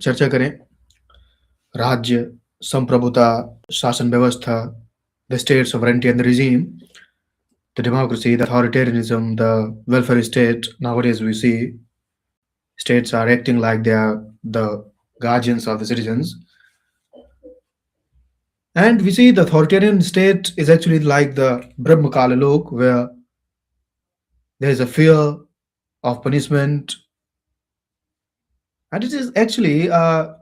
चर्चा करें राज्य, संप्रभुता, शासन व्यवस्था, the state sovereignty and the regime, the democracy, the authoritarianism, the welfare state. Nowadays, we see states are acting like they are the guardians of the citizens. And we see the authoritarian state is actually like the Brahmakala Lok, where there is a fear of punishment, and it is actually a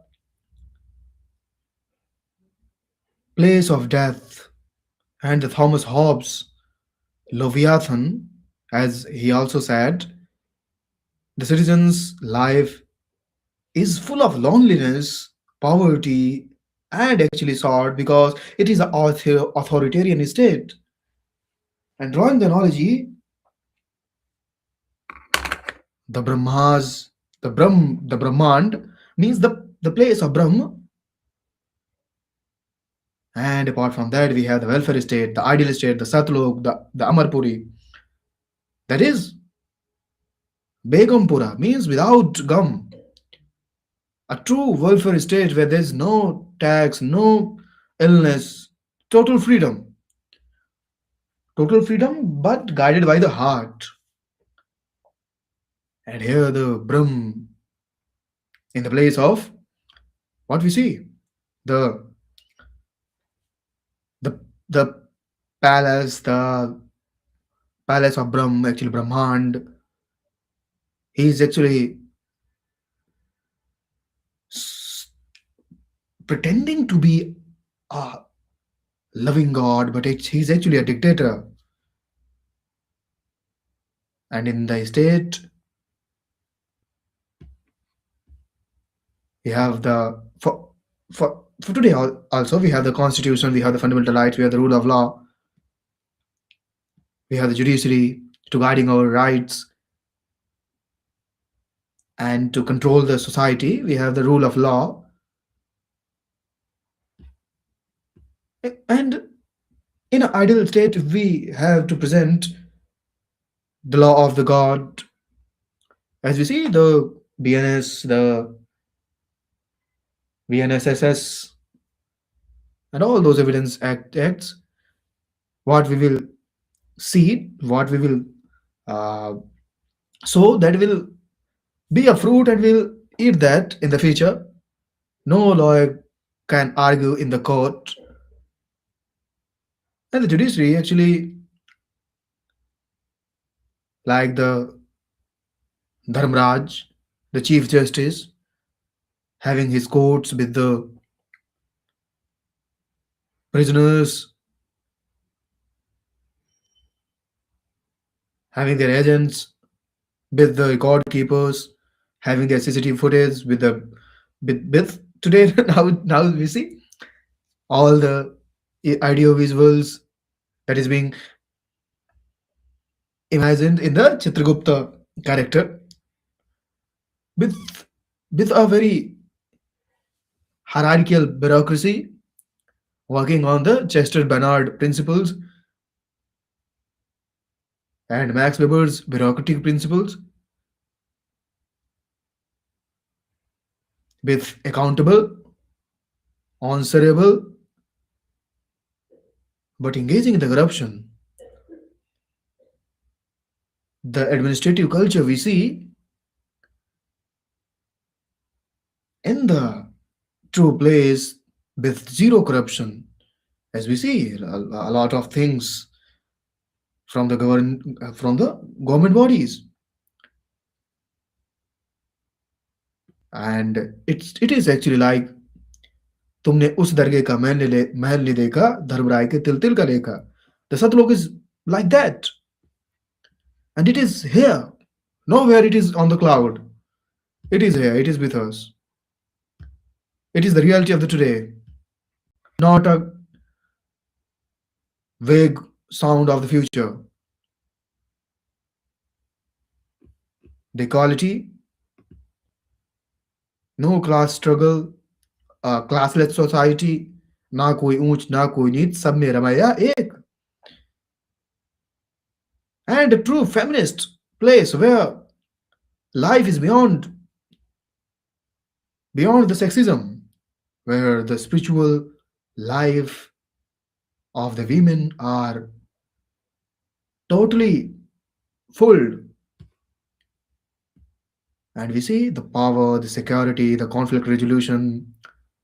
place of death. And the Thomas Hobbes, Leviathan, as he also said, the citizen's life is full of loneliness, poverty, and actually sorrow because it is an authoritarian state. And drawing the analogy, the Brahmas, the Brahmand means the place of Brahma. And apart from that, we have the welfare state, the ideal state, the Satlok, the Amarpuri. That is Begumpura, means without gum. A true welfare state where there's no tax, no illness, total freedom. Total freedom, but guided by the heart. And here the Brahm in the place of what we see. The the palace, the palace of Brahm, actually Brahmand. He is actually s- pretending to be a loving God, but he's actually a dictator. And in the state, we have the for today also we have the constitution, we have the fundamental rights, we have the rule of law, we have the judiciary to guiding our rights and to control the society. We have the rule of law, and in an ideal state, we have to present the law of the God. As we see the BNS, the VNSSS, and all those evidence acts, what we will see, what we will uh, sow, that will be a fruit, and we'll eat that in the future. No lawyer can argue in the court, and the judiciary actually like the Dharmraj, the Chief Justice, having his courts with the prisoners, having their agents with the record keepers, having their CCTV footage with the with today now we see all the audio visuals that is being imagined in the Chitragupta character with with a very hierarchical bureaucracy working on the Chester Bernard principles and Max Weber's bureaucratic principles with accountable, answerable, but engaging in the corruption. The administrative culture we see in the true place with zero corruption, as we see a lot of things from the government bodies, and it is actually like तुमने उस दरगे का महल नहीं देखा धर्मराय के तिल तिल का लेखा. The Satlok is like that, and it is here. Nowhere it is on the cloud. It is here. It is with us. It is the reality of the today, not a vague sound of the future. The equality, no class struggle, a classless society, ना कोई ऊंच ना कोई नीच, सब में रमाया एक. And a true feminist place where life is beyond beyond the sexism, where the spiritual life of the women are totally full, and we see the power, the security, the conflict resolution,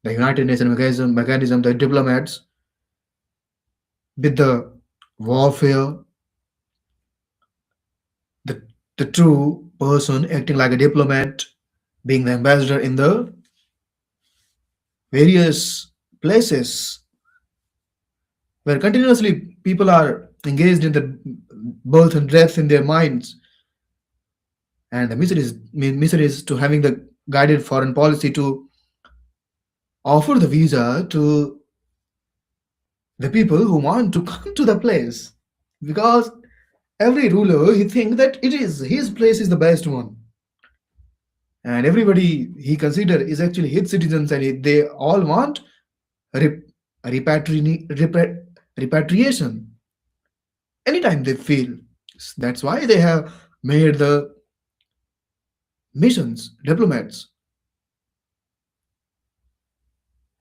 the United Nations mechanism, the diplomats with the warfare, the, the true person acting like a diplomat, being the ambassador in the various places where continuously people are engaged in the birth and death in their minds. And the mission is to having the guided foreign policy to offer the visa to the people who want to come to the place, because every ruler he think that it is his place is the best one, and everybody he consider is actually his citizens, and they all want rep- repatriation anytime they feel. That's why they have made the missions diplomats.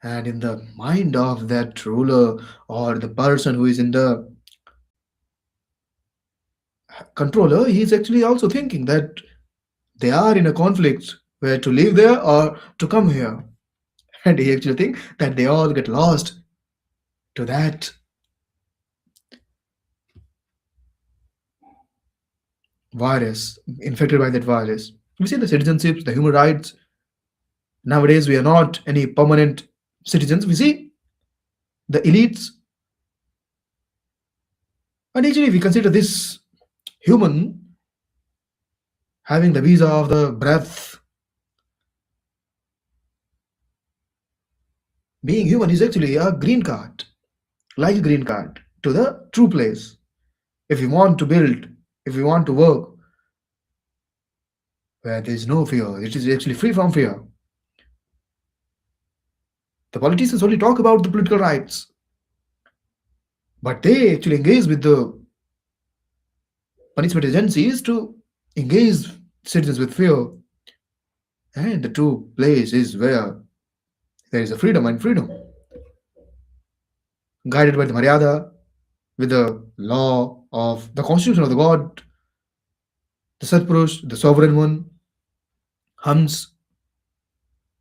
And in the mind of that ruler or the person who is in the controller, he is actually also thinking that they are in a conflict where to live there or to come here. And he actually think that they all get lost to that virus, infected by that virus. We see the citizenships, the human rights. Nowadays, we are not any permanent citizens. We see the elites, and actually, we consider this human having the visa of the breath. Being human is actually a green card, like a green card to the true place. If we want to build, if we want to work, where there is no fear, it is actually free from fear. The politicians only talk about the political rights, but they actually engage with the punishment agencies to engage citizens with fear. And the true place is where there is a freedom and freedom, guided by the Maryada, with the law of the constitution of the God, the Satpurush, the sovereign one, Hams,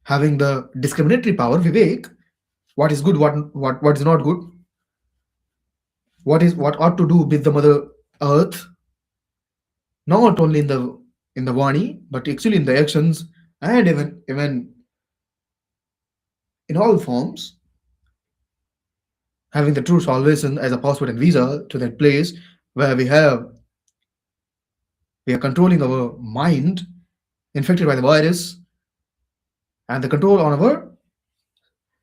having the discriminatory power, Vivek, what is good, what is not good, what ought to do with the Mother Earth, not only in the Vani, but actually in the actions, and even in all forms, having the true salvation as a passport and visa to that place where we are controlling our mind infected by the virus, and the control on our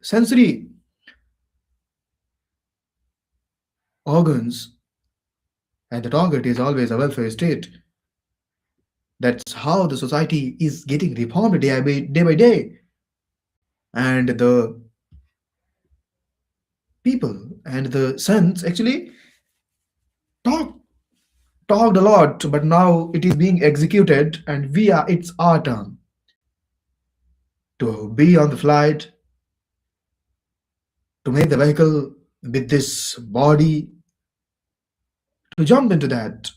sensory organs, and the target is always a welfare state. That's how the society is getting reformed day by day. And the people and the sons actually talk talked a lot, but now it is being executed, and it's our turn to be on the flight, to make the vehicle with this body, to jump into that.